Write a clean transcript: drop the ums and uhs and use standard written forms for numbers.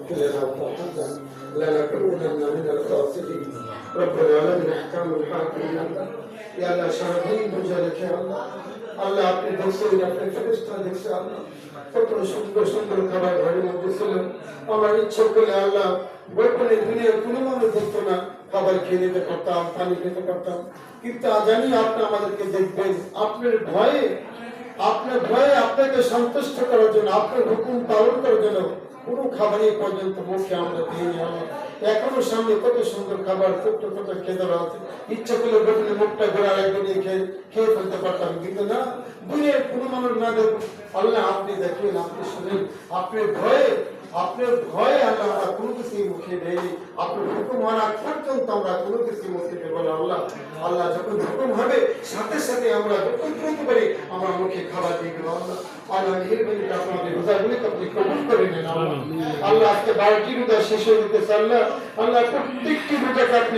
واغفر لنا وارحمنا لا نكونن من الخاسرين ربنا لنا احكام الحاكمين يا الله شاهدين بجلك يا الله আল্লাহ আপনি দেখছেন আপনি ফেরেশতা দেখছেন আল্লাহ কত সুন্দর সুন্দর খাবার ঘরের মধ্যে ছিল আমার ইচ্ছা করলে আল্লাহ গোপনে দুনিয়ার কোনো মানুষ দেখতো না খাবার খেয়ে নিতে পারতাম পানি খেতে পারতাম কিন্তু জানি আপনি আমাদেরকে দেখবেন আপনার ভয়ে আপনাকে সন্তুষ্ট করার জন্য আপনার হুকুম পালন করার জন্য কোনো খাবারই পর্যন্ত মুখে আমরা দিইনি আল্লাহ এখনো সামনে কত সুন্দর খাবার কত খেতে আছে ইচ্ছা করলে গোপনে মুখটা ঘোরার একদিন খেয়ে ফেলতে পারতাম কিন্তু না দুনিয়ার কোনো মানুষ না দেখুন আল্লাহ আপনি দেখেন আপনি শুনেন আপনার ভয়ে আল্লাহ আমরা কোনো কিছু মুখে নেই আপনার হুকুম মানা পর্যন্ত আমরা কোনো কিছু মুখে দেবো না আল্লাহ যখন হুকুম হবে সাথে সাথে আমরা যখন করতে পারি আমরা মুখে খাবার দিয়ে দেবো আল্লাহ মেহেরবানিতে আপনাদের রোজাগুলিকে আপনি কবুল করে নেন আল্লাহ আজকে 12টি রোজা শেষ হয়ে যেতেছে আল্লাহ প্রত্যেকটি রোজাকে আপনি